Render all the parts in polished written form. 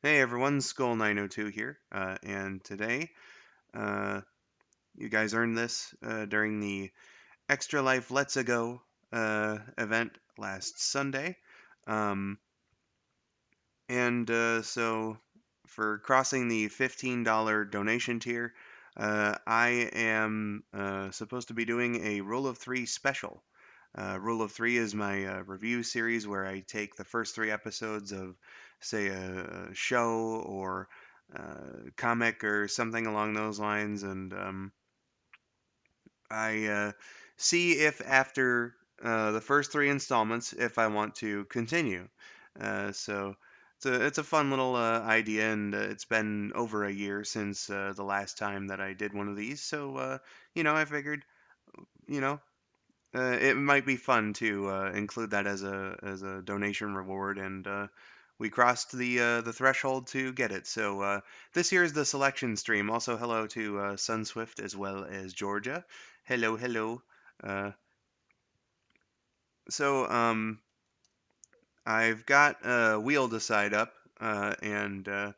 Hey everyone, skull902 here, and today, uh, you guys earned this during the Extra Life Let's A Go event last Sunday. Um, and for crossing the $15 donation tier, I am supposed to be doing a Rule of Three special. Rule of Three is my review series where I take the first three episodes of, say, a show or comic or something along those lines, and I see if after the first three installments, if I want to continue. So it's a fun little idea, and it's been over a year since the last time that I did one of these. So I figured, you know, it might be fun to include that as a donation reward, and we crossed the threshold to get it. So this here is the selection stream. Also, hello to Sunswift as well as Georgia. Hello, hello. Uh, so I've got a wheel to side up, and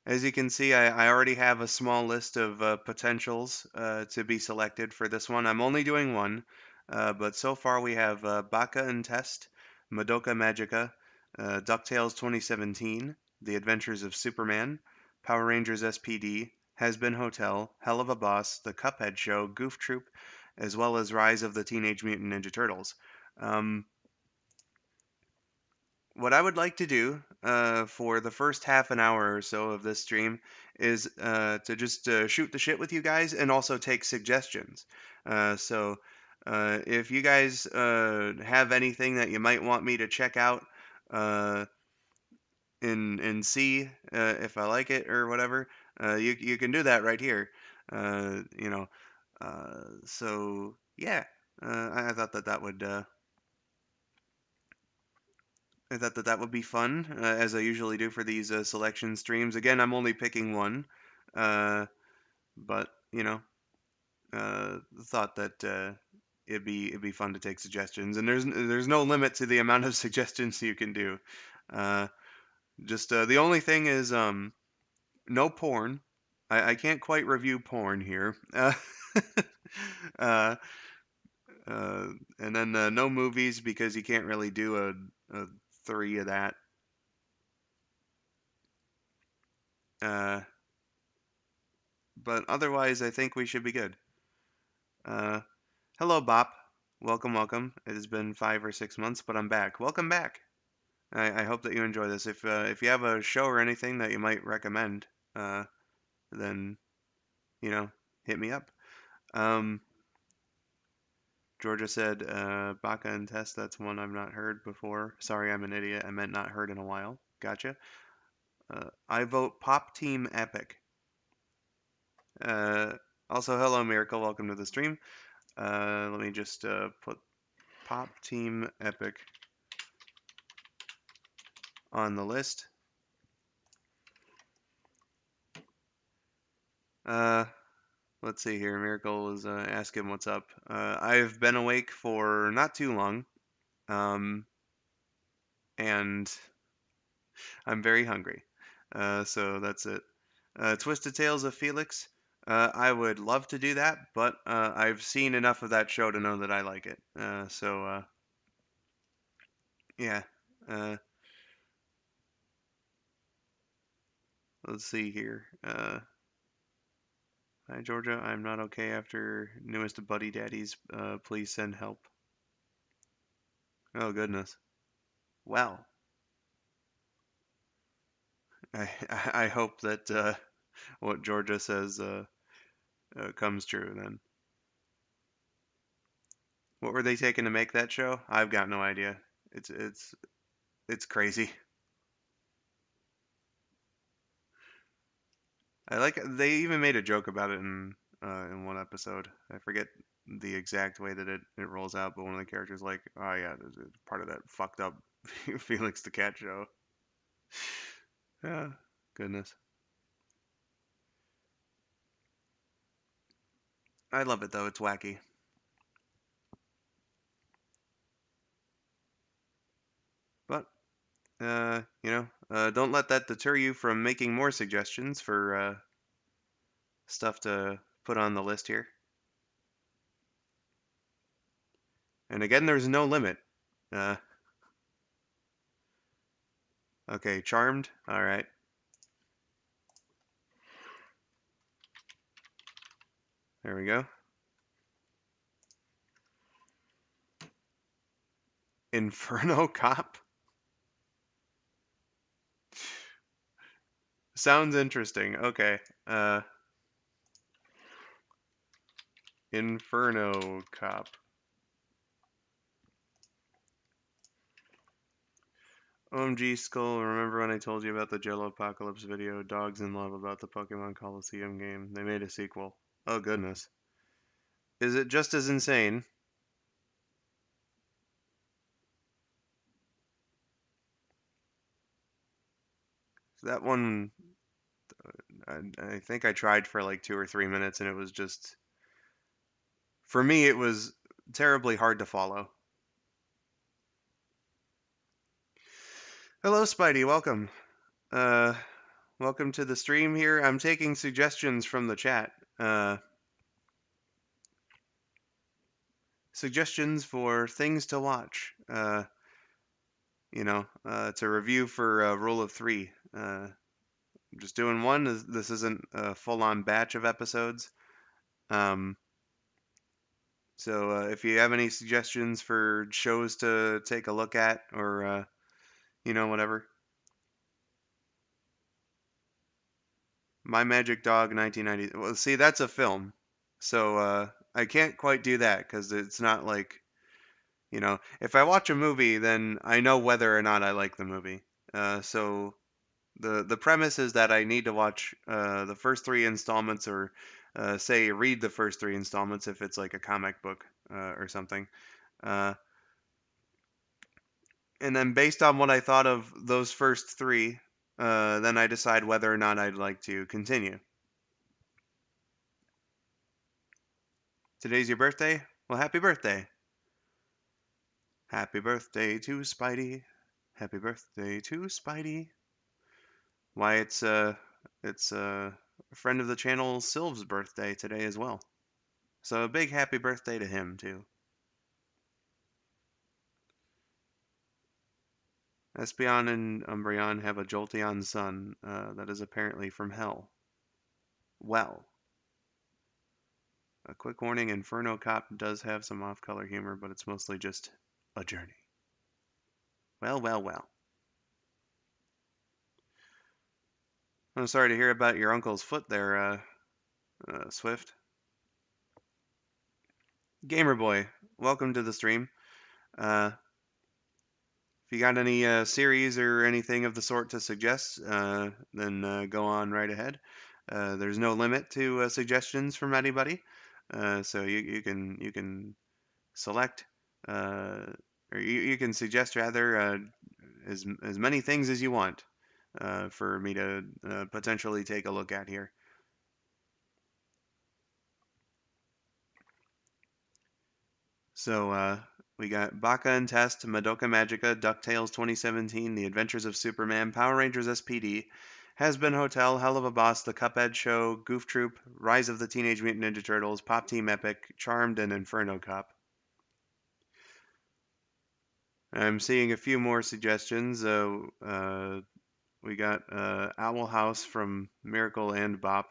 as you can see, I already have a small list of potentials to be selected for this one. I'm only doing one, but so far we have Baka and Test, Madoka Magica, DuckTales 2017, The Adventures of Superman, Power Rangers SPD, Has Been Hotel, Hell of a Boss, The Cuphead Show, Goof Troop, as well as Rise of the Teenage Mutant Ninja Turtles. Um, what I would like to do for the first half an hour or so of this stream is to just shoot the shit with you guys and also take suggestions. So if you guys have anything that you might want me to check out uh, and see if I like it or whatever, you can do that right here. Uh, you know, so yeah, I thought that that would I thought that that would be fun, as I usually do for these selection streams. Again, I'm only picking one, uh, but thought that it'd be fun to take suggestions. And there's no limit to the amount of suggestions you can do. Uh, just the only thing is no porn. I can't quite review porn here. Uh, uh, and then no movies because you can't really do a three of that. Uh, but otherwise, I think we should be good. Uh, Hello, Bop. Welcome, welcome. It has been 5 or 6 months, but I'm back. Welcome back. I hope that you enjoy this. If you have a show or anything that you might recommend, uh, then you know, hit me up. Um, Georgia said, Baka and Test. That's one I've not heard before. Sorry, I'm an idiot. I meant not heard in a while. Gotcha. I vote Pop Team Epic. Uh, Also, hello, Miracle. Welcome to the stream. Let me just put Pop Team Epic on the list. Uh, let's see here. Miracle is asking what's up. I've been awake for not too long, um, and I'm very hungry. So that's it. Twisted Tales of Felix. I would love to do that, but I've seen enough of that show to know that I like it. So yeah. Uh, let's see here. Hi Georgia. I'm not okay after newest Buddy Daddies. Please send help. Oh goodness. Well, I hope that what Georgia says comes true then. What were they taking to make that show? I've got no idea. It's crazy. I like they even made a joke about it in one episode. I forget the exact way that it rolls out, but one of the characters like, oh yeah, this is part of that fucked up Felix the Cat show. Yeah, goodness. I love it though. It's wacky. But Don't let that deter you from making more suggestions for stuff to put on the list here. And again, there's no limit. Uh, okay, Charmed. All right. There we go. Inferno Cop. Sounds interesting. Okay. Inferno Cop. OMG Skull, remember when I told you about the Jello Apocalypse video? Dogs in love about the Pokemon Coliseum game. They made a sequel. Oh goodness. Is it just as insane? That one, I think I tried for like 2 or 3 minutes and it was just, for me, it was terribly hard to follow. Hello, Spidey. Welcome. Uh, welcome to the stream here. I'm taking suggestions from the chat. Suggestions for things to watch. It's a review for Rule of Three. I'm just doing one. This isn't a full-on batch of episodes. Um, so if you have any suggestions for shows to take a look at, or whatever. My Magic Dog 1990. Well, see, that's a film, so I can't quite do that because it's not like, if I watch a movie, then I know whether or not I like the movie. So the premise is that I need to watch the first three installments, or say read the first three installments if it's like a comic book or something. Uh, and then based on what I thought of those first three, then I decide whether or not I'd like to continue. Today's your birthday? Well, happy birthday. Happy birthday to Spidey. Happy birthday to Spidey. Why, it's a friend of the channel, Sylv's birthday today as well. So a big happy birthday to him too. Espeon and Umbreon have a Jolteon son that is apparently from hell. Well, a quick warning, Inferno Cop does have some off-color humor, but it's mostly just a journey. Well, well, well. I'm sorry to hear about your uncle's foot there, Swift. Gamer Boy, welcome to the stream. If you got any series or anything of the sort to suggest, then go on right ahead. There's no limit to suggestions from anybody, so you can select, or you can suggest rather, as many things as you want for me to potentially take a look at here. So we got Baka and Test, Madoka Magica, DuckTales 2017, The Adventures of Superman, Power Rangers SPD, Has Been Hotel, Hell of a Boss, The Cuphead Show, Goof Troop, Rise of the Teenage Mutant Ninja Turtles, Pop Team Epic, Charmed, and Inferno Cop. I'm seeing a few more suggestions. We got Owl House from Miracle and Bop.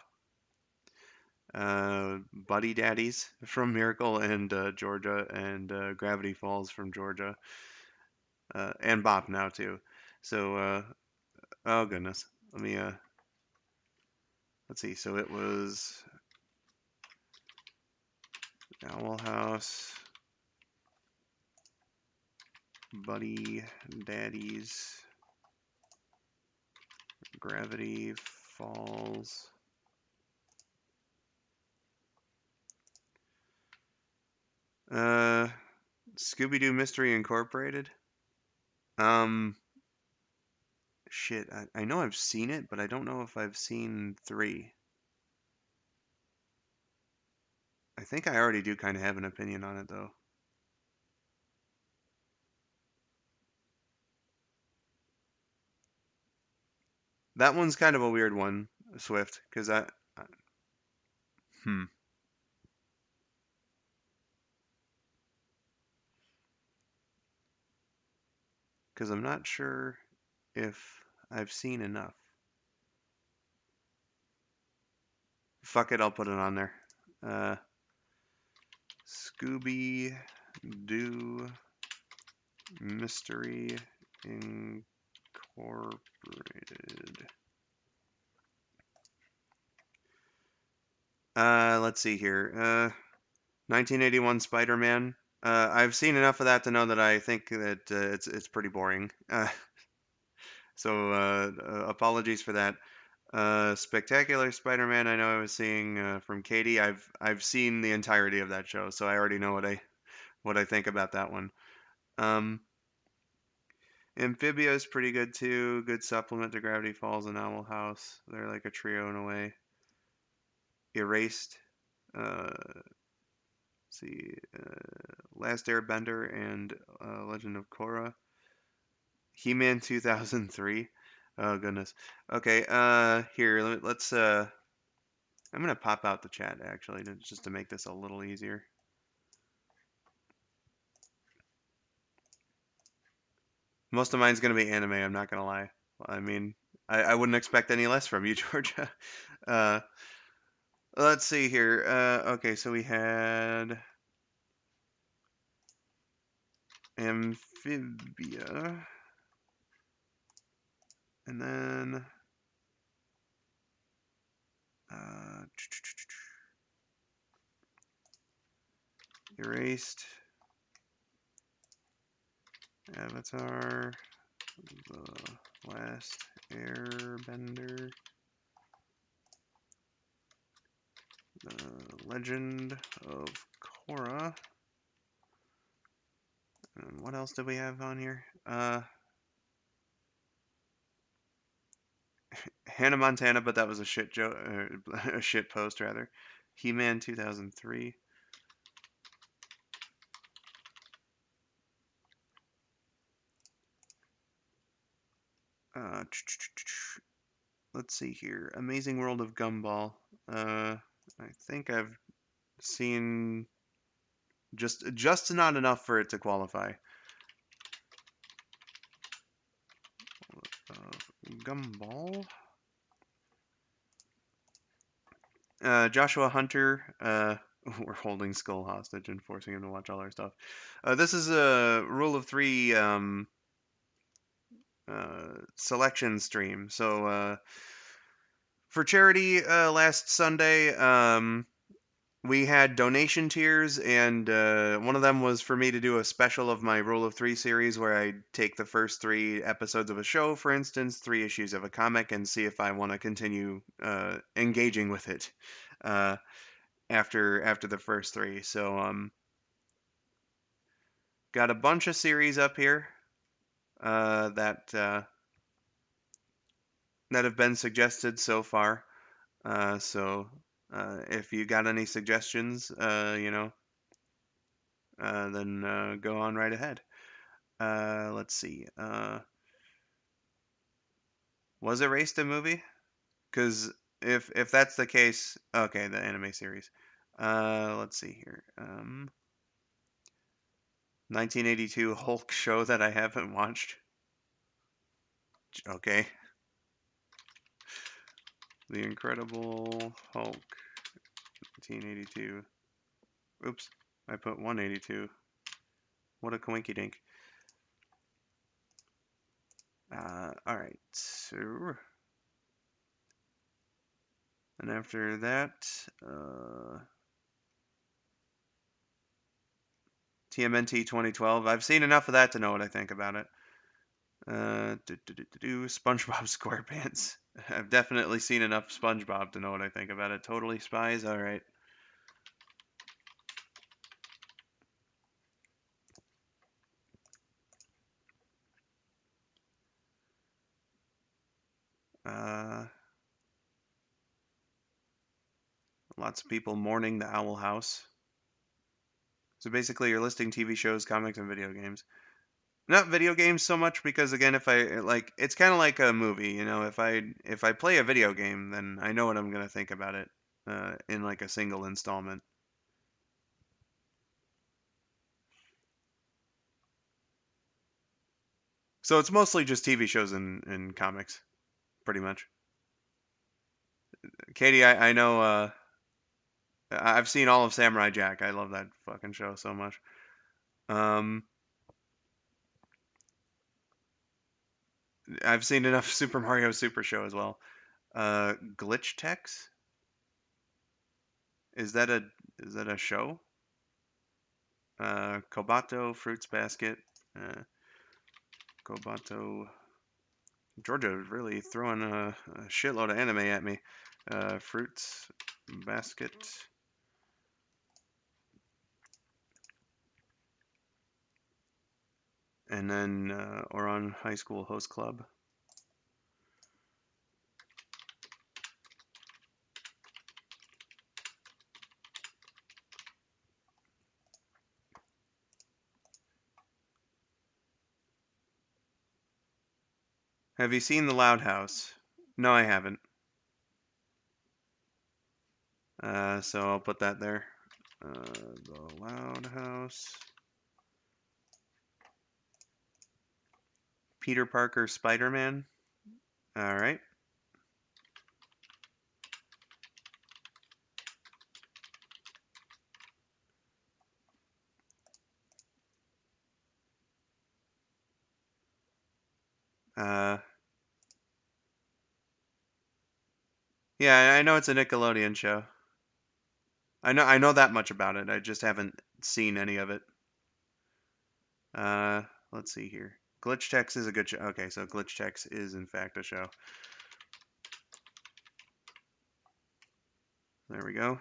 Buddy Daddies from Miracle and Georgia, and Gravity Falls from Georgia, and Bop now too. So, oh goodness, let's see. So it was Owl House, Buddy Daddies, Gravity Falls. Uh, Scooby-Doo Mystery Incorporated. Um, shit, I know I've seen it, but I don't know if I've seen 3. I think I already do kind of have an opinion on it, though. That one's kind of a weird one, Swift, because hmm, because I'm not sure if I've seen enough. Fuck it, I'll put it on there. Uh, Scooby Doo Mystery Incorporated. Let's see here. 1981 Spider-Man. I've seen enough of that to know that I think that it's pretty boring. So apologies for that. Spectacular Spider-Man. I know I was seeing from Katie. I've seen the entirety of that show, so I already know what I think about that one. Um, Amphibia is pretty good too. Good supplement to Gravity Falls and Owl House. They're like a trio in a way. Erased. Let's see, Last Airbender and Legend of Korra. He-Man 2003. Oh goodness. Okay. Here let's. I'm gonna pop out the chat actually, just to make this a little easier. Most of mine's gonna be anime. I'm not gonna lie. I mean, I wouldn't expect any less from you, Georgia. Uh, let's see here. Okay, so we had Amphibia, and then uh, Erased, Avatar, The Last Airbender, The Legend of Korra. And what else did we have on here? Hannah Montana, but that was a shit a shit post rather. He-Man 2003. Uh, let's see here. Amazing World of Gumball. I think I've seen just not enough for it to qualify. Gumball. Joshua Hunter. We're holding Skull hostage and forcing him to watch all our stuff. This is a rule of three selection stream. So for charity last Sunday, we had donation tiers, and one of them was for me to do a special of my Rule of Three series where I take the first three episodes of a show, for instance, three issues of a comic, and see if I want to continue engaging with it uh, after the first three. So got a bunch of series up here that have been suggested so far. So if you got any suggestions, then go on right ahead. Let's see. Was Erased a movie? Because if that's the case, okay, the anime series. Let's see here. 1982 Hulk show that I haven't watched. Okay. The Incredible Hulk 1982. Oops, I put 182. What a coinky dink. All right. So, and after that, TMNT 2012. I've seen enough of that to know what I think about it. SpongeBob SquarePants. I've definitely seen enough SpongeBob to know what I think about it. Totally Spies. All right. Uh, Lots of people mourning the Owl House. So basically, you're listing TV shows, comics, and video games. Not video games so much because again, if I like, it's kind of like a movie, you know. If I play a video game, then I know what I'm gonna think about it in like a single installment. So it's mostly just TV shows and comics, pretty much. Katie, I know I've seen all of Samurai Jack. I love that fucking show so much. Um, I've seen enough Super Mario Super Show as well. Glitch Tex? Is that a show? Kobato Fruits Basket. Uh, Kobato. Georgia is really throwing a shitload of anime at me. Fruits Basket. And then Oran High School Host Club. Have you seen The Loud House? No, I haven't. So I'll put that there. The Loud House. Peter Parker Spider-Man. All right. Uh, yeah, I know it's a Nickelodeon show. I know that much about it. I just haven't seen any of it. Uh, let's see here. Glitch Text is a good show. Okay, so Glitch Text is in fact a show. There we go.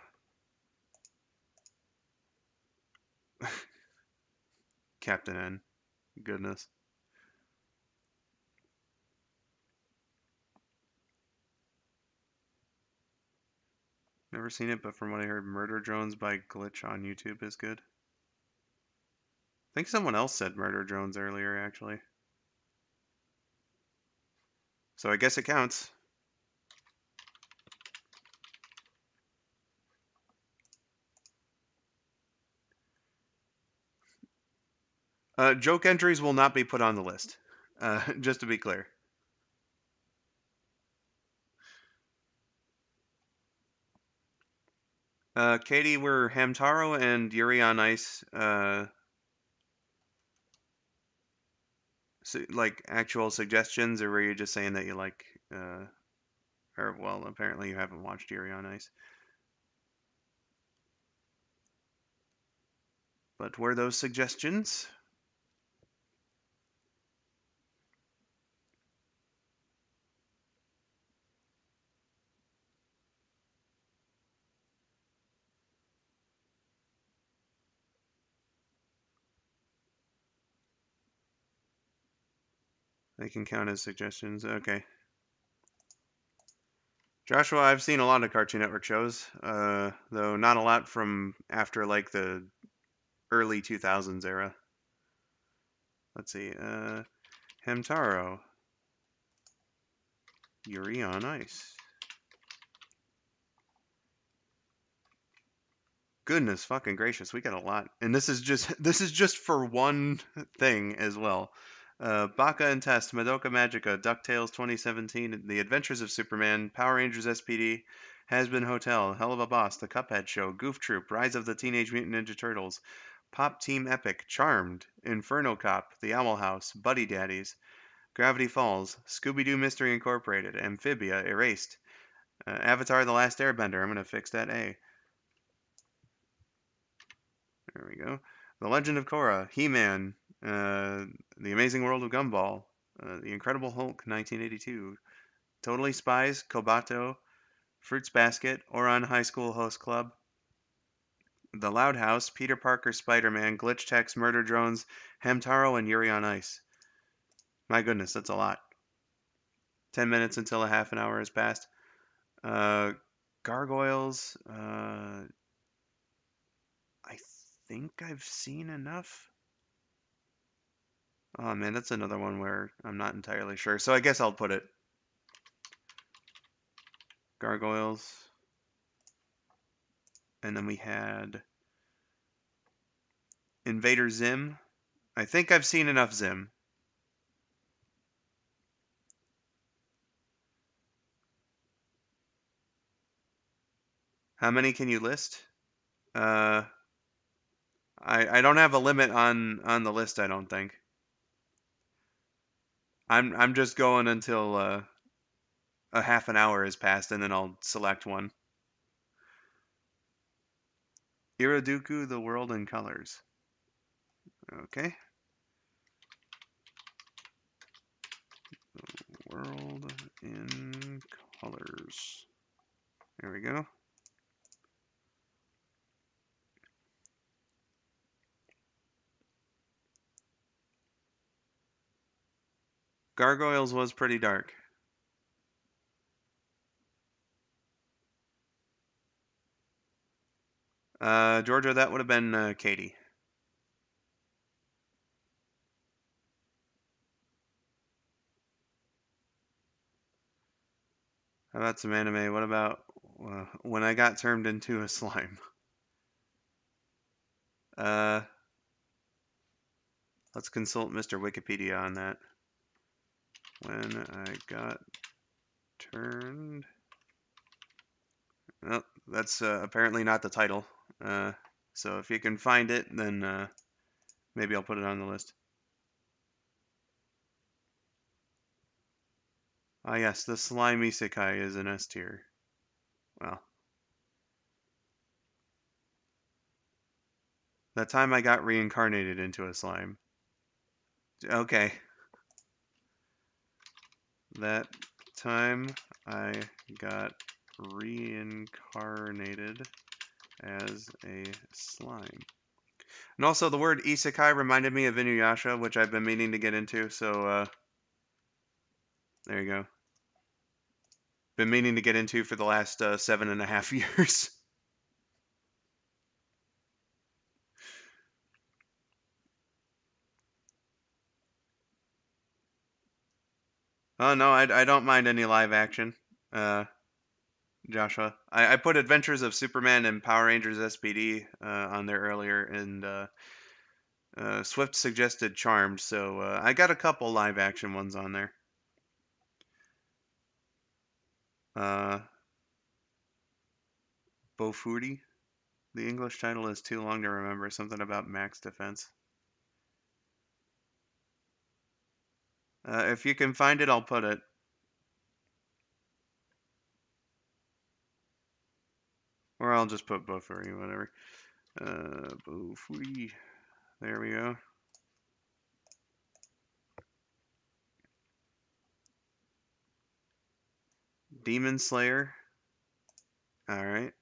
Captain N. Goodness. Never seen it, but from what I heard, Murder Drones by Glitch on YouTube is good. I think someone else said Murder Drones earlier, actually. So I guess it counts. Joke entries will not be put on the list. Just to be clear. Katie, were Hamtaro and Yuri on Ice like actual suggestions, or were you just saying that you like, or well, apparently you haven't watched Yuri on Ice. But were those suggestions? They can count as suggestions. Okay. Joshua, I've seen a lot of Cartoon Network shows, though not a lot from after like the early 2000s era. Let's see. Hamtaro, Yuri on Ice. Goodness fucking gracious, we got a lot, and this is just this is just for one thing as well. Baka and Test, Madoka Magica, DuckTales 2017, The Adventures of Superman, Power Rangers SPD, Has-Been Hotel, Hell of a Boss, The Cuphead Show, Goof Troop, Rise of the Teenage Mutant Ninja Turtles, Pop Team Epic, Charmed, Inferno Cop, The Owl House, Buddy Daddies, Gravity Falls, Scooby-Doo Mystery Incorporated, Amphibia, Erased, Avatar: The Last Airbender. I'm gonna fix that A. There we go. The Legend of Korra, He-Man, The Amazing World of Gumball, The Incredible Hulk, 1982, Totally Spies, Kobato, Fruits Basket, Oran High School Host Club, The Loud House, Peter Parker, Spider-Man, Glitch Text, Murder Drones, Hamtaro, and Yuri on Ice. My goodness, that's a lot. 10 minutes until a half an hour has passed. Uh, Gargoyles, I think I've seen enough. Oh man, that's another one where I'm not entirely sure. So I guess I'll put it gargoyles. And then we had Invader Zim. I think I've seen enough Zim. How many can you list? Uh, I don't have a limit on the list. I don't think. I'm just going until a half an hour has passed, and then I'll select one. Iraduku, the world in colors. Okay, world in colors. There we go. Gargoyles was pretty dark. Georgia, that would have been Katie. How about some anime? What about when I got turned into a slime? Uh, let's consult Mr. Wikipedia on that. When I got turned. Well, that's apparently not the title. Uh, so if you can find it, then maybe I'll put it on the list. Ah, yes, the slime isekai is an S tier. Well, that time I got reincarnated into a slime. Okay, that time I got reincarnated as a slime. And also, the word isekai reminded me of Inuyasha, which I've been meaning to get into. So there you go. Been meaning to get into for the last 7.5 years. Oh no, I don't mind any live action, uh, Joshua. I put Adventures of Superman and Power Rangers SPD on there earlier, and Swift suggested Charmed, so I got a couple live action ones on there. Uh, Bofuri. The English title is too long to remember. Something about Max Defense. If you can find it, I'll put it. Or I'll just put Bofuri, whatever. Bofuri. There we go. Demon Slayer. Alright.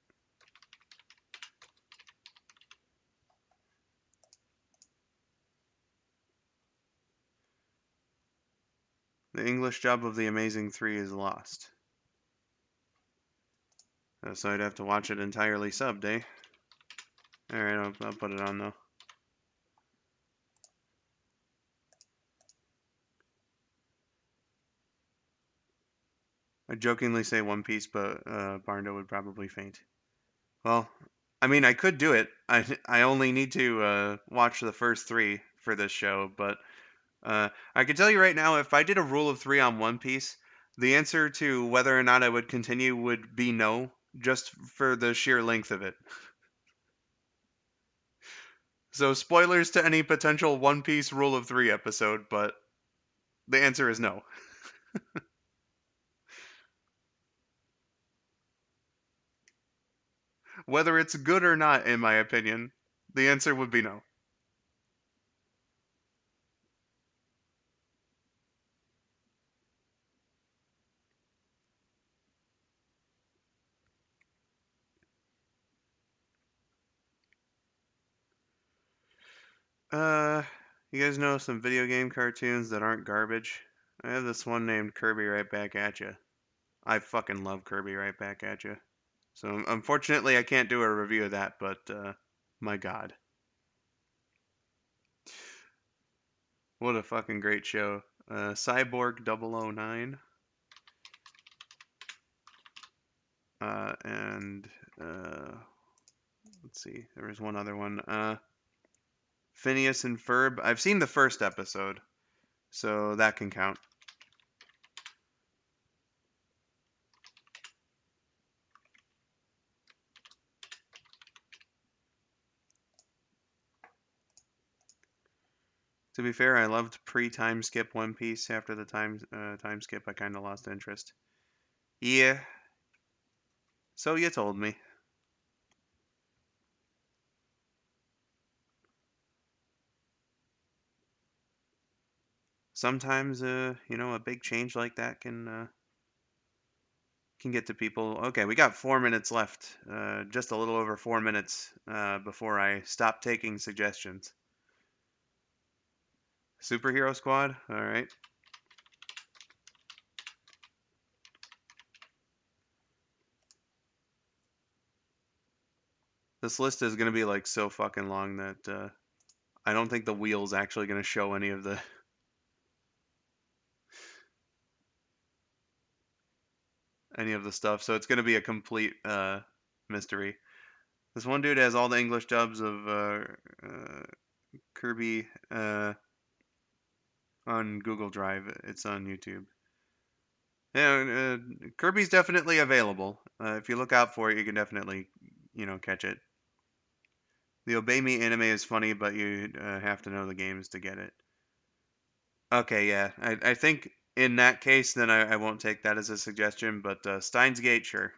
The English dub of The Amazing 3 is lost. So I'd have to watch it entirely subbed, eh? Alright, I'll put it on though. I jokingly say One Piece, but Barndo would probably faint. Well, I mean, I could do it. I only need to watch the first three for this show, but I can tell you right now, if I did a rule of three on One Piece, the answer to whether or not I would continue would be no, just for the sheer length of it. So spoilers to any potential One Piece rule of three episode, but the answer is no. Whether it's good or not, in my opinion, the answer would be no. Uh, you guys know some video game cartoons that aren't garbage? I have this one named Kirby Right Back at You. I fucking love Kirby Right Back at You. So unfortunately, I can't do a review of that, but my God. What a fucking great show. Cyborg 009. And let's see, there was one other one. Phineas and Ferb. I've seen the first episode, so that can count. To be fair, I loved pre-time skip One Piece. After the time skip, I kind of lost interest. Yeah, so you told me. Sometimes, a big change like that can get to people. Okay, we got 4 minutes left. Just a little over 4 minutes before I stop taking suggestions. Superhero Squad. All right. This list is gonna be like so fucking long that I don't think the wheel's actually gonna show any of the stuff. So it's gonna be a complete mystery. This one dude has all the English dubs of Kirby on Google Drive. It's on YouTube. Yeah, Kirby's definitely available. If you look out for it, you can definitely, catch it. The Obey Me anime is funny, but you have to know the games to get it. Okay, yeah. I think in that case, then I won't take that as a suggestion, but Steins Gate, sure.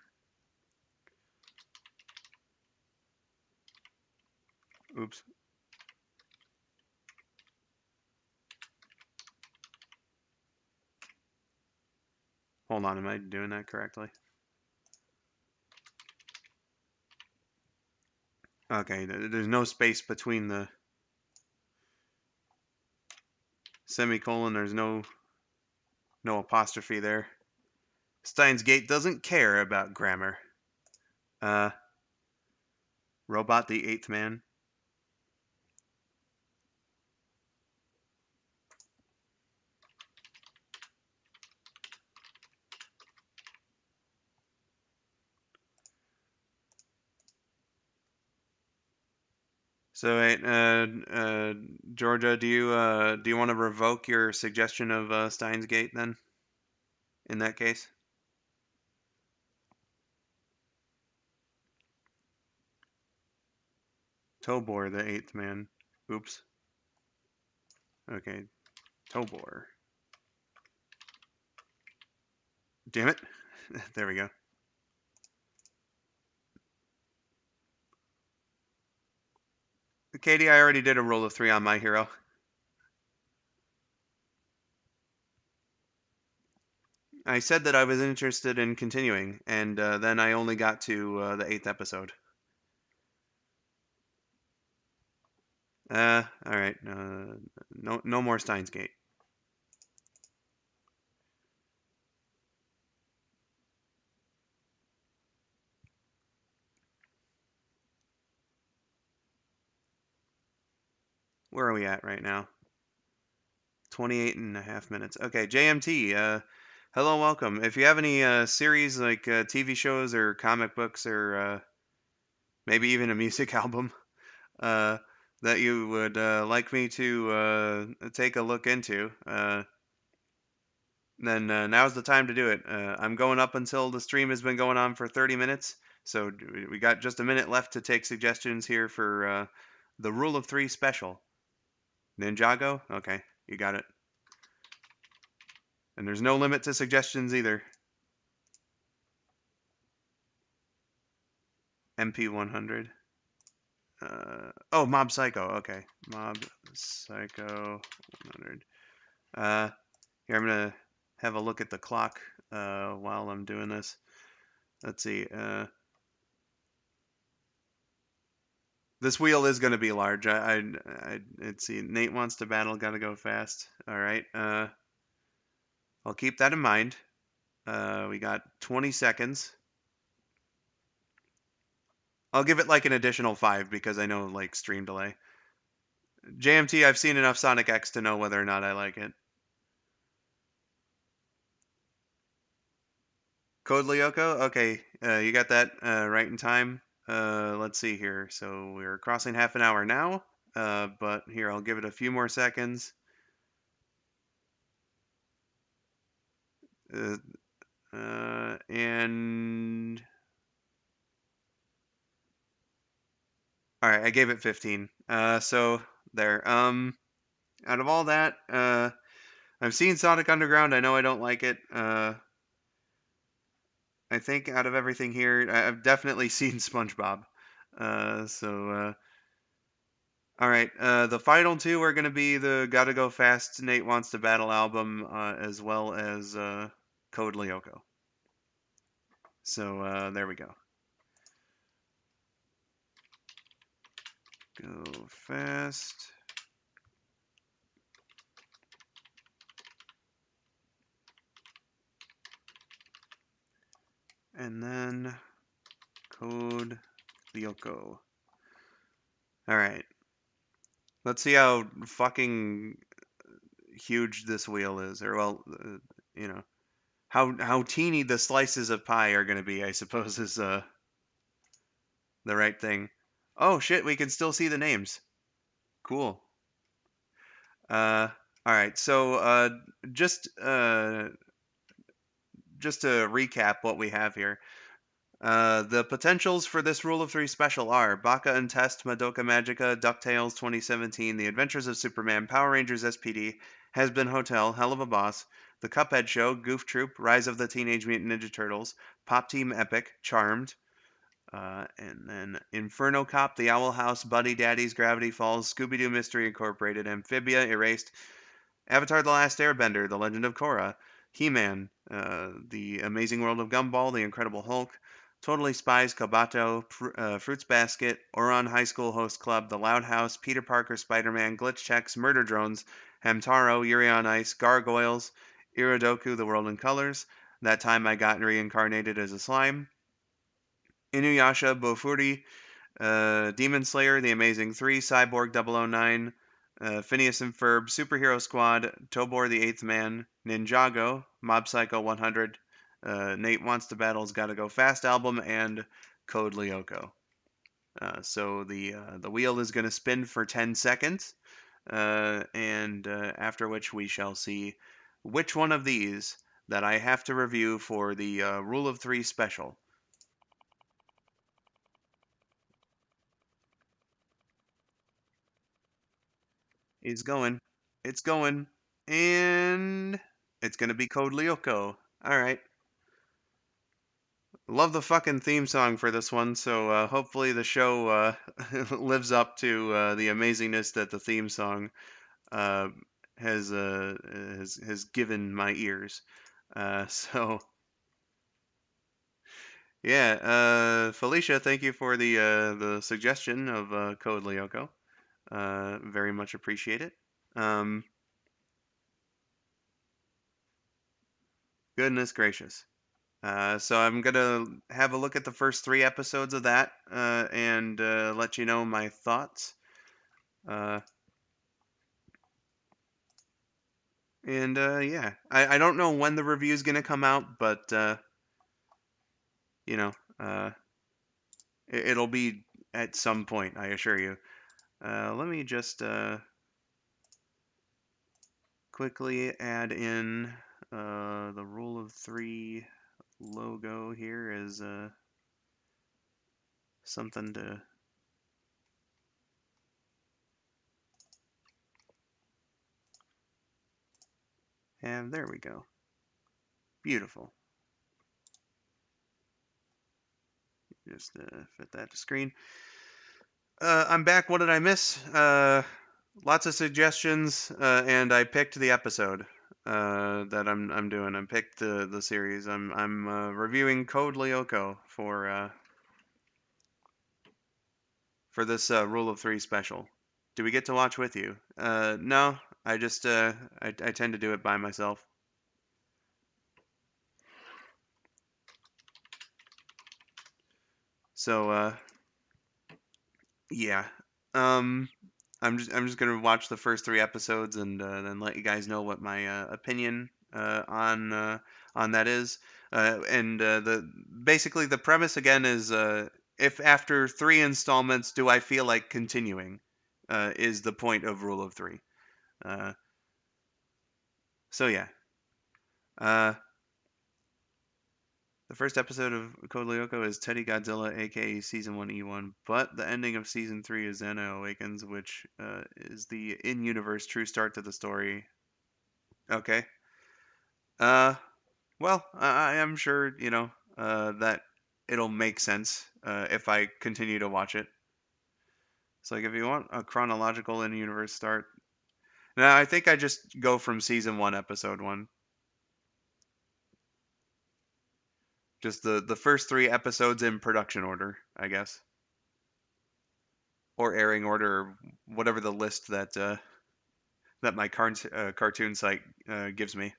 Oops. Hold on, am I doing that correctly? Okay, there's no space between the semicolon. There's no apostrophe there. Steins Gate doesn't care about grammar. Uh, Robot the Eighth Man. So, wait, Georgia, do you want to revoke your suggestion of Steins Gate then? In that case, Tobor the Eighth Man. Oops. Okay, Tobor. Damn it. There we go. Katie, I already did a roll of three on my hero. I said that I was interested in continuing, and then I only got to the eighth episode. All right. No more Steins Gate. Where are we at right now? 28 and a half minutes. Okay, JMT. Hello, welcome. If you have any series like TV shows or comic books or maybe even a music album uh, that you would like me to take a look into, then now's the time to do it. I'm going up until the stream has been going on for 30 minutes, so we got just a minute left to take suggestions here for the Rule of Three special. Ninjago? Okay, you got it. And there's no limit to suggestions either. MP100. Oh, Mob Psycho. Okay, Mob Psycho 100. Here, I'm gonna have a look at the clock while I'm doing this. Let's see. This wheel is gonna be large. Let's see. Nate wants to battle. Gotta go fast. All right. I'll keep that in mind. We got 20 seconds. I'll give it like an additional 5 because I know like stream delay. JMT, I've seen enough Sonic X to know whether or not I like it. Code Lyoko? Okay, you got that right in time. Let's see here. So we're crossing half an hour now, but here, I'll give it a few more seconds. Uh, and all right, I gave it 15. So there. Out of all that, I've seen Sonic Underground. I know I don't like it. I think out of everything here, I've definitely seen SpongeBob. So all right. The final two are going to be the Gotta Go Fast Nate Wants to Battle album, as well as Code Lyoko. So there we go. Go fast. And then Code Lyoko. All right. Let's see how fucking huge this wheel is, or well, you know, how teeny the slices of pie are going to be. I suppose is the right thing. Oh shit, we can still see the names. Cool. Uh, all right. So just uh, just to recap what we have here. The potentials for this Rule of Three special are Baka and Test, Madoka Magica, DuckTales 2017, The Adventures of Superman, Power Rangers SPD, Has Been Hotel, Hell of a Boss, The Cuphead Show, Goof Troop, Rise of the Teenage Mutant Ninja Turtles, Pop Team Epic, Charmed, and then Inferno Cop, The Owl House, Buddy Daddies, Gravity Falls, Scooby Doo Mystery Incorporated, Amphibia, Erased, Avatar: The Last Airbender, The Legend of Korra, He-Man, The Amazing World of Gumball, The Incredible Hulk, Totally Spies, Kabato, Fruits Basket, Oron High School Host Club, The Loud House, Peter Parker, Spider-Man, Glitch Checks, Murder Drones, Hamtaro, Yuri on Ice, Gargoyles, Iridoku, The World in Colors, That Time I Got Reincarnated as a Slime, Inuyasha, Bofuri, Demon Slayer, The Amazing Three, Cyborg 009, Phineas and Ferb, Superhero Squad, Tobor the Eighth Man, Ninjago, Mob Psycho 100, Nate Wants to Battle's Gotta Go Fast album, and Code Lyoko. So the wheel is going to spin for 10 seconds, and after which we shall see which one of these that I have to review for the Rule of Three special. Is going. It's going. And it's going to be Code Lyoko. All right. Love the fucking theme song for this one, so hopefully the show lives up to the amazingness that the theme song uh, has given my ears. So yeah, Felicia, thank you for the suggestion of Code Lyoko. Very much appreciate it. Um, Goodness gracious. So I'm gonna have a look at the first three episodes of that and let you know my thoughts. Uh, and yeah, I don't know when the review is gonna come out, but you know, uh, it'll be at some point, I assure you. Let me just quickly add in the Rule of Three logo here as something to have. There we go. Beautiful. Just fit that to screen. I'm back. What did I miss? Lots of suggestions, and I picked the episode that I'm doing. I picked the series. I'm reviewing Code Lyoko for this Rule of Three special. Do we get to watch with you? No. I just I tend to do it by myself. So yeah. Um, I'm just gonna watch the first three episodes and then let you guys know what my opinion on that is. And the basically the premise again is if after three installments do I feel like continuing, is the point of Rule of Three. Uh, so yeah. Uh, the first episode of Code Lyoko is Teddy Godzilla, aka Season 1 E1, but the ending of Season 3 is Xana Awakens, which is the in universe true start to the story. Okay. Uh, well, I am sure, that it'll make sense if I continue to watch it. It's like if you want a chronological in universe start. Now, I think I just go from Season 1, Episode 1. Just the first three episodes in production order, I guess. Or airing order, or whatever the list that my cartoon site gives me.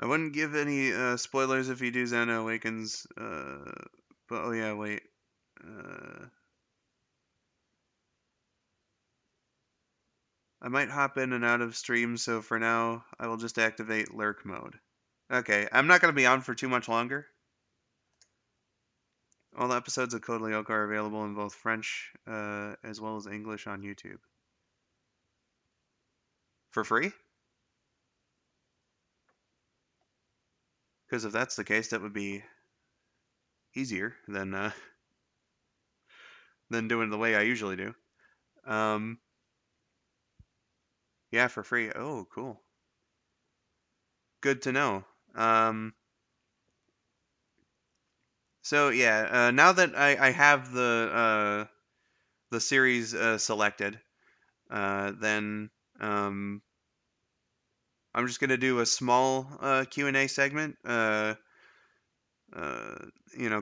I wouldn't give any spoilers if you do Xana Awakens. But oh yeah, wait. Uh, I might hop in and out of stream, so for now, I will just activate lurk mode. Okay, I'm not going to be on for too much longer. All the episodes of Code Lyoko are available in both French as well as English on YouTube. For free? Because if that's the case, that would be easier than doing the way I usually do. Um, yeah, for free. Oh, cool. Good to know. Um, so yeah, now that I have the series selected, then I'm just gonna do a small Q&A segment. Uh,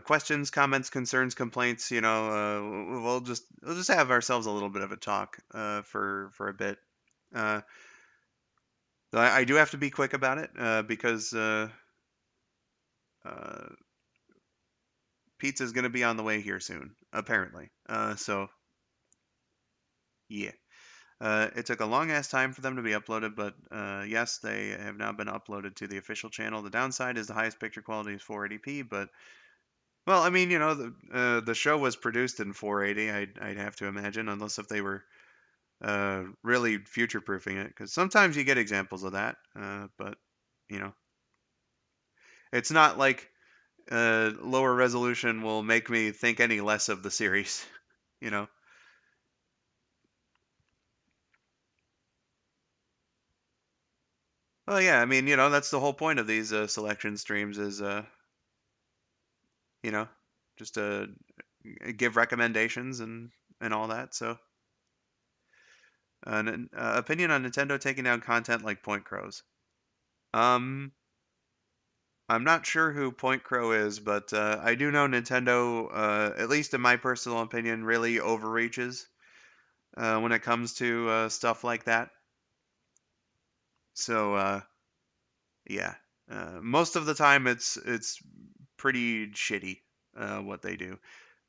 questions, comments, concerns, complaints. We'll just have ourselves a little bit of a talk for a bit. Uh, I do have to be quick about it because uh, pizza's gonna be on the way here soon, apparently. So yeah. It took a long ass time for them to be uploaded, but yes, they have now been uploaded to the official channel. The downside is the highest picture quality is 480p, but well, I mean, the show was produced in 480. I'd have to imagine, unless if they were really future proofing it, because sometimes you get examples of that. But you know, it's not like lower resolution will make me think any less of the series. You know. Well, yeah, I mean, that's the whole point of these selection streams is you know, just to give recommendations and all that. So, an opinion on Nintendo taking down content like Point Crows. Um, I'm not sure who Point Crow is, but I do know Nintendo, at least in my personal opinion, really overreaches when it comes to stuff like that. So, yeah, most of the time it's pretty shitty what they do,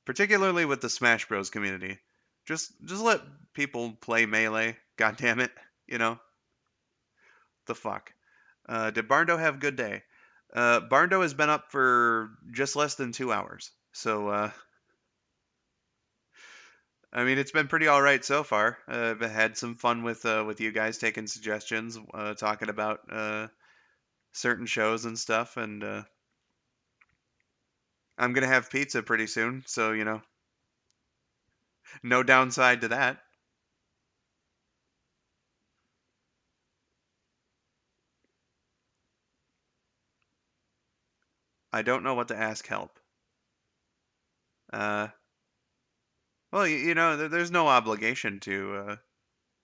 particularly with the Smash Bros. Community. Just let people play Melee. God damn it, you know the fuck. Did Barndo have a good day? Barndo has been up for just less than 2 hours. So, I mean, it's been pretty all right so far. I've had some fun with you guys taking suggestions, talking about certain shows and stuff, and I'm gonna have pizza pretty soon, so no downside to that. I don't know what to ask help. Uh, well, there's no obligation to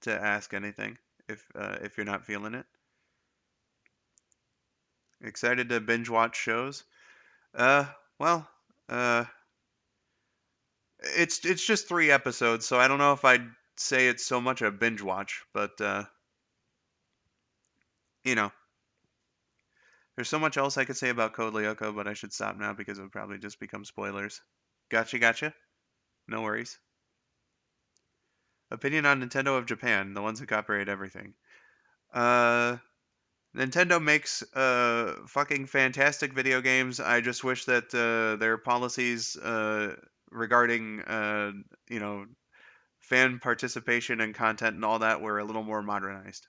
ask anything if you're not feeling it. Excited to binge watch shows? Uh, well, uh, It's just 3 episodes, so I don't know if I'd say it's so much a binge watch, but you know, there's so much else I could say about Code Lyoko, but I should stop now because it would probably just become spoilers. Gotcha, gotcha. No worries. Opinion on Nintendo of Japan, the ones who copyright everything. Uh, Nintendo makes fucking fantastic video games. I just wish that their policies regarding you know fan participation and content and all that were a little more modernized.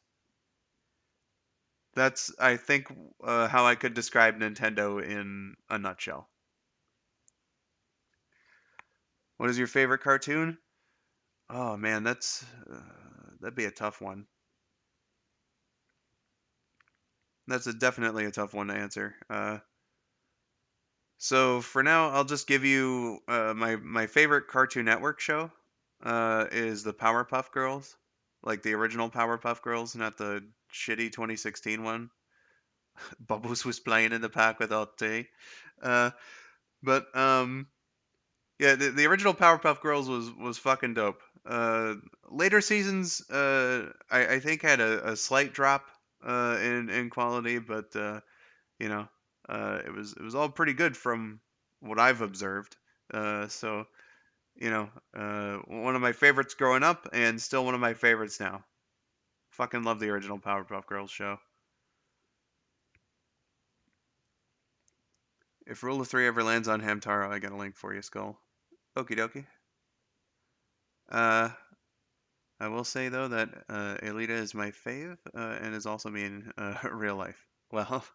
That's, I think, how I could describe Nintendo in a nutshell. What is your favorite cartoon? Oh man, that'd be a tough one. Definitely a tough one to answer. So for now, I'll just give you my favorite Cartoon Network show is the Powerpuff Girls, like the original Powerpuff Girls, not the shitty 2016 one. Bubbles was playing in the park with Otte. Uh, but yeah, the original Powerpuff Girls was fucking dope. Later seasons, I think had a slight drop in quality, but you know, it was all pretty good from what I've observed. So one of my favorites growing up, and still one of my favorites now. Fucking love the original Powerpuff Girls show. If Rule of Three ever lands on Hamtaro, I got a link for you, Skull. Okie dokie. Uh, I will say though that Alita is my fave, and is also me in real life. Well,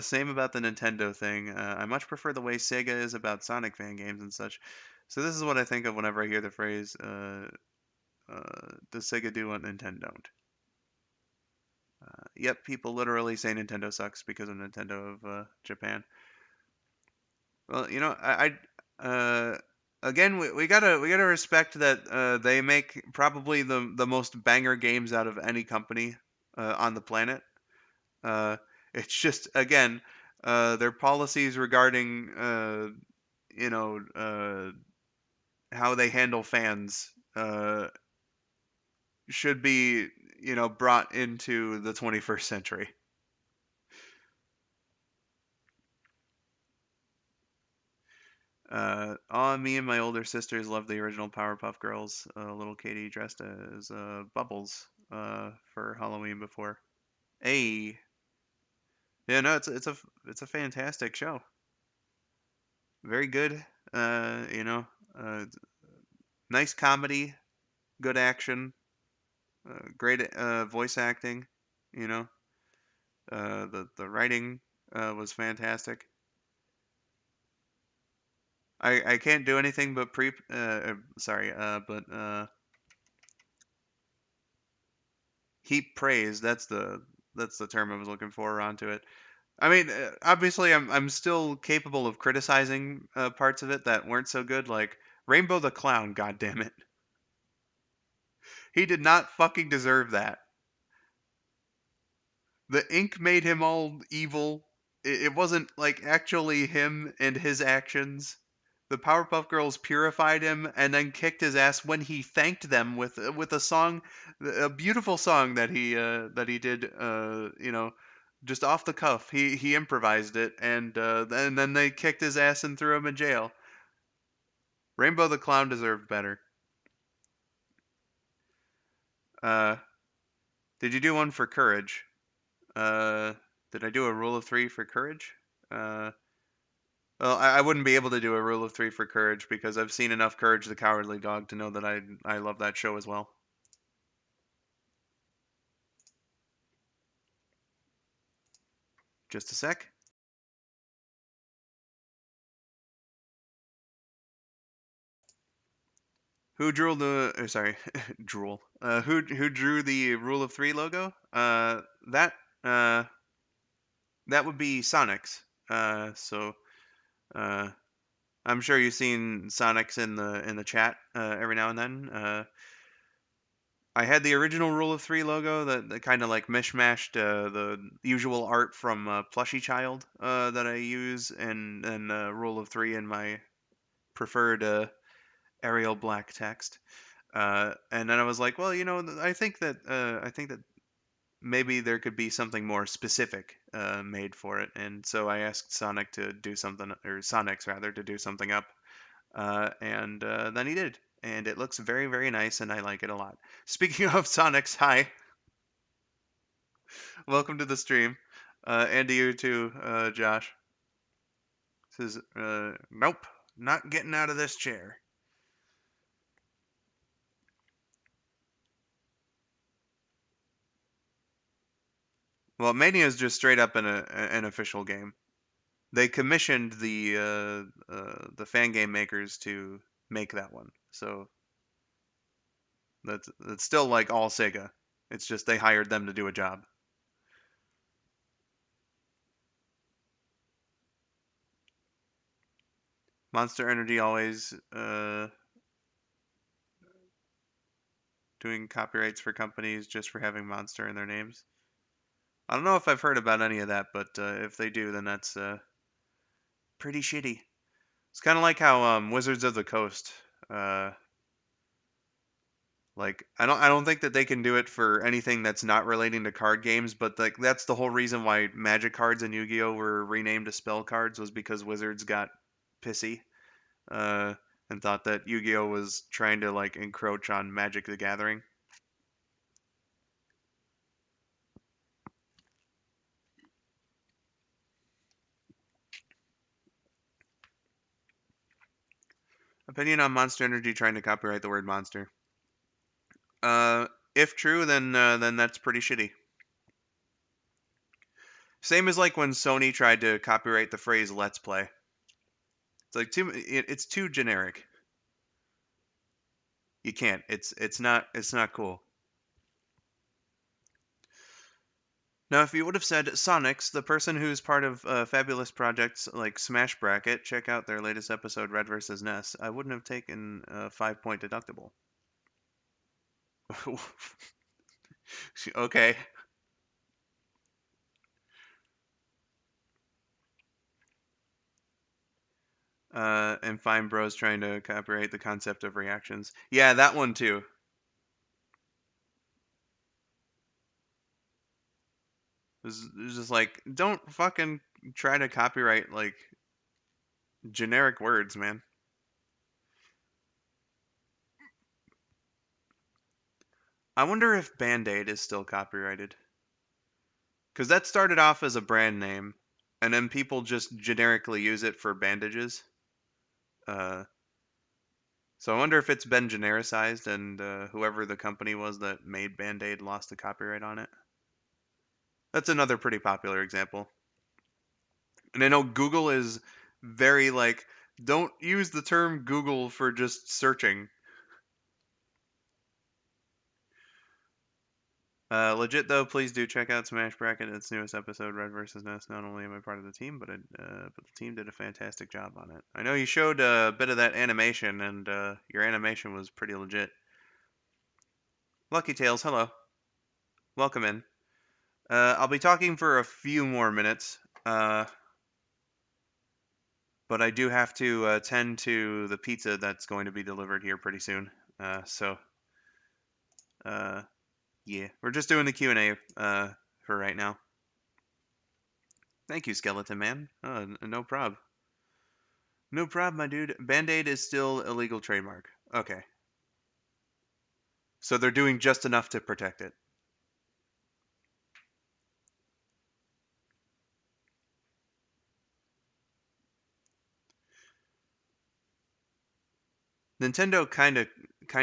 same about the Nintendo thing. I much prefer the way Sega is about Sonic fan games and such. So this is what I think of whenever I hear the phrase, "Does Sega do what Nintendo don't?" Yep, people literally say Nintendo sucks because of Nintendo of Japan. Well, again, we gotta respect that they make probably the most banger games out of any company on the planet. Uh, it's just again, their policies regarding you know how they handle fans should be brought into the 21st century. Me and my older sisters love the original Powerpuff Girls. Little Katie dressed as Bubbles for Halloween before. Hey, yeah, no, it's a fantastic show. Very good. You know, nice comedy, good action, great voice acting. You know, the writing was fantastic. I can't do anything but sorry, but heap praise. That's the term I was looking for onto it. I mean, obviously, I'm still capable of criticizing parts of it that weren't so good, like Rainbow the Clown. God damn it, he did not fucking deserve that. The ink made him all evil. It wasn't like actually him and his actions. The Powerpuff Girls purified him and then kicked his ass when he thanked them with a song, a beautiful song that he did. Just off the cuff. He improvised it, and then they kicked his ass and threw him in jail. Rainbow the Clown deserved better. Uh, did you do one for courage? Uh, did I do a rule of three for courage? Uh, well, I wouldn't be able to do a rule of three for courage because I've seen enough Courage the Cowardly Dog to know that I love that show as well. Just a sec. Who drew the? Sorry, drool. Who drew the Rule of Three logo? Uh, that would be Sonic's. So uh, I'm sure you've seen Sonic's in the chat every now and then. I had the original Rule of Three logo that kind of like mishmashed the usual art from Plushy Child that I use, and Rule of Three in my preferred. Arial black text. And then I was like, well, I think that maybe there could be something more specific made for it. And so I asked Sonic to do something, or Sonics rather, to do something up. And then he did. And it looks very, very nice, and I like it a lot. Speaking of Sonics, hi, welcome to the stream. And to you too, Josh. Says, nope, not getting out of this chair. Well, Mania is just straight up an official game. They commissioned the fan game makers to make that one, so that's still like all Sega. It's just they hired them to do a job. Monster Energy always doing copyrights for companies just for having Monster in their names. I don't know if I've heard about any of that, but if they do, then that's pretty shitty. It's kind of like how Wizards of the Coast. Uh, like I don't think that they can do it for anything that's not relating to card games, but like that's the whole reason why Magic cards and Yu-Gi-Oh were renamed to spell cards was because Wizards got pissy uh, and thought that Yu-Gi-Oh was trying to like encroach on Magic the Gathering. Opinion on Monster Energy trying to copyright the word monster. Uh, if true, then that's pretty shitty. Same as like when Sony tried to copyright the phrase "Let's Play." It's like it's too generic. You can't. It's not cool. Now, if you would have said Sonics, the person who's part of fabulous projects like Smash Bracket, check out their latest episode, Red vs. Ness, I wouldn't have taken a 5 point deductible. Okay. And Fine Bros trying to copyright the concept of reactions. Yeah, that one too. It was just like, don't fucking try to copyright like generic words, man. I wonder if Band Aid is still copyrighted. Because that started off as a brand name, and then people just generically use it for bandages. Uh, so I wonder if it's been genericized and whoever the company was that made Band Aid lost the copyright on it. That's another pretty popular example. And I know Google is very like, don't use the term Google for just searching. Legit though, please do check out Smash Bracket. Its newest episode, Red versus Ness. Not only am I part of the team, but the team did a fantastic job on it. I know you showed a bit of that animation, and your animation was pretty legit. Lucky Tails, hello, welcome in. I'll be talking for a few more minutes, but I do have to tend to the pizza that's going to be delivered here pretty soon. So uh, yeah, we're just doing the Q&A for right now. Thank you, Skeleton Man. No prob. No prob, my dude. Band-Aid is still a legal trademark. Okay. So they're doing just enough to protect it. Nintendo kind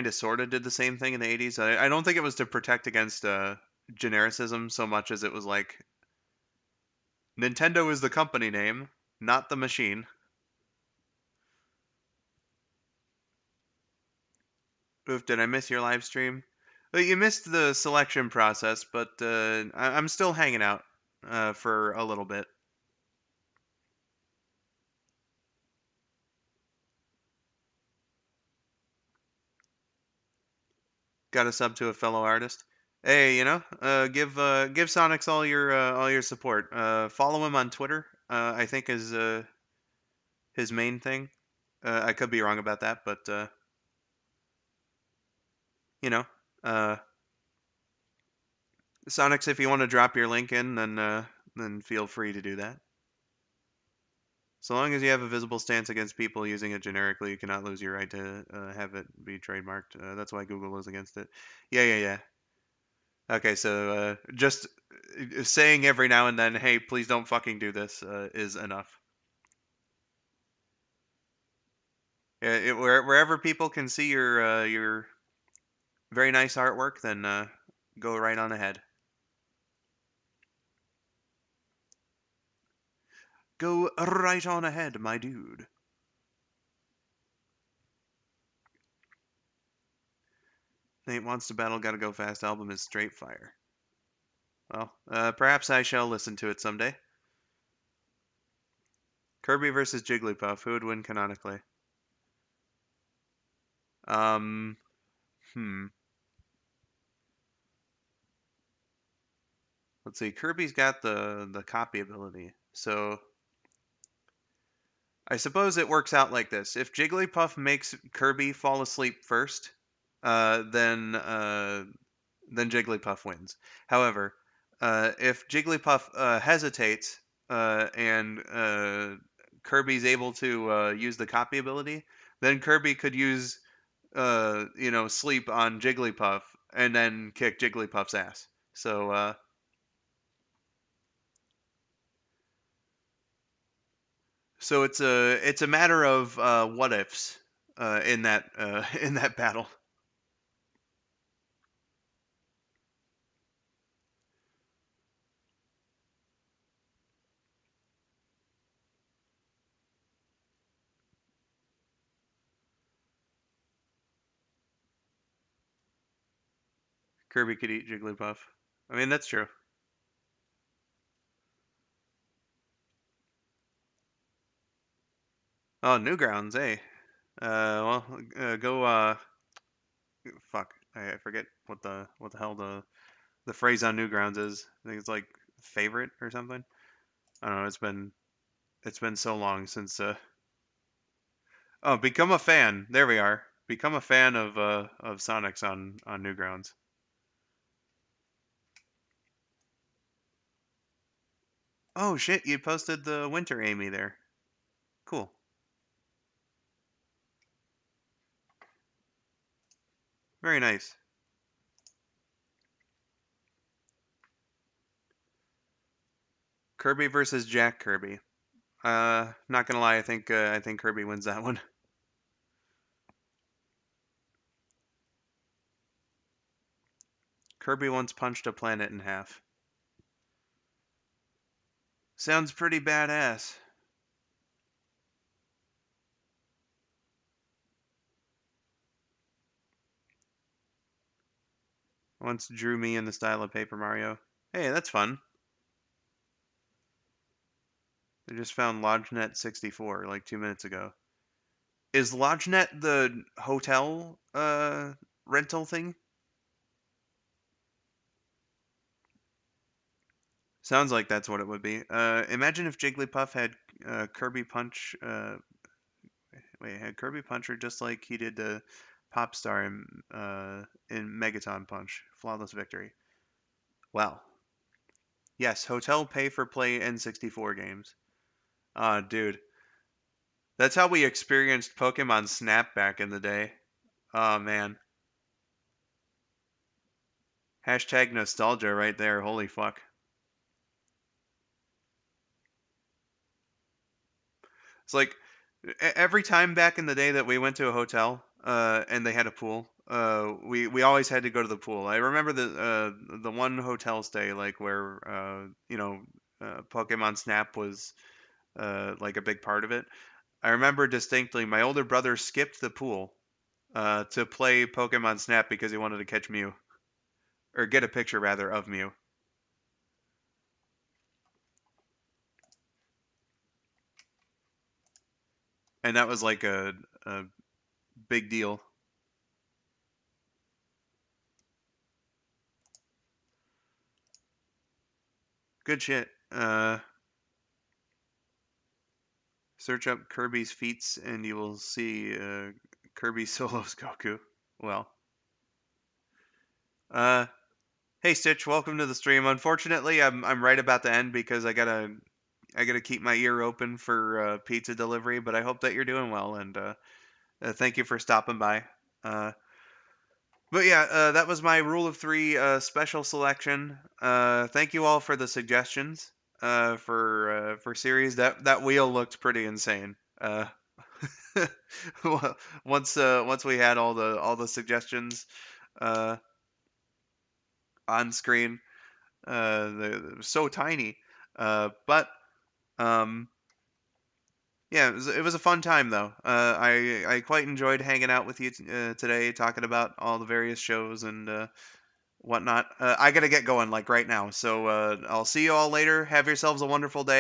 of sort of did the same thing in the 80s. I don't think it was to protect against genericism so much as it was like Nintendo is the company name, not the machine. Oof, did I miss your live stream? Well, you missed the selection process, but I'm still hanging out for a little bit. Got a sub to a fellow artist. Hey, give Sonics all your support. Follow him on Twitter. I think is his main thing. I could be wrong about that, but You know, uh, Sonics, if you want to drop your link in, then feel free to do that. So long as you have a visible stance against people using it generically, you cannot lose your right to have it be trademarked. That's why Google is against it. Yeah, yeah, yeah. Okay, so just saying every now and then, "Hey, please don't fucking do this," is enough. Wherever people can see your very nice artwork, then go right on ahead. Go right on ahead, my dude. Nate Wants to Battle Gotta Go Fast album is straight fire. Well, perhaps I shall listen to it someday. Kirby versus Jigglypuff. Who would win canonically? Um, hmm. Let's see. Kirby's got the copy ability, so I suppose it works out like this. If Jigglypuff makes Kirby fall asleep first, uh, then uh, then Jigglypuff wins. However, if Jigglypuff hesitates and Kirby's able to use the copy ability, then Kirby could use sleep on Jigglypuff and then kick Jigglypuff's ass. So it's a matter of what ifs in that in that battle. Kirby could eat Jigglypuff. I mean, that's true. Oh, Newgrounds, hey. Go. Fuck, I forget what the hell the phrase on Newgrounds is. I think it's like favorite or something. I don't know. It's been so long since. Oh, become a fan. There we are. Become a fan of Sonics on Newgrounds. Oh shit! You posted the Winter Amy there. Cool. Very nice. Kirby versus Jack Kirby. Not gonna lie, I think Kirby wins that one. Kirby once punched a planet in half. Sounds pretty badass. Once drew me in the style of Paper Mario. Hey, that's fun. I just found LodgeNet 64 like 2 minutes ago. Is LodgeNet the hotel rental thing? Sounds like that's what it would be. Imagine if Jigglypuff had Kirby Punch. Had Kirby Puncher just like he did to Popstar in Megaton Punch. Flawless victory. Well, yes, hotel pay for play N64 games. Dude, that's how we experienced Pokemon Snap back in the day. Oh man. Hashtag nostalgia right there. Holy fuck. It's like every time back in the day that we went to a hotel and they had a pool, we always had to go to the pool. I remember the one hotel stay like where Pokemon Snap was like a big part of it. I remember distinctly my older brother skipped the pool to play Pokemon Snap because he wanted to catch Mew or get a picture rather of Mew, and that was like a big deal. Good shit. Search up Kirby's feats and you will see Kirby solos Goku. Well, Uh, hey Stitch, welcome to the stream. Unfortunately, I'm right about to end because I gotta keep my ear open for pizza delivery. But I hope that you're doing well, and thank you for stopping by. Uh, but yeah, that was my rule of three special selection. Thank you all for the suggestions for series. That wheel looked pretty insane. Well, once we had all the suggestions uh, on screen, they were so tiny. But um, yeah, it was a fun time though. I quite enjoyed hanging out with you today, talking about all the various shows and whatnot. I gotta get going like right now, so I'll see you all later. Have yourselves a wonderful day.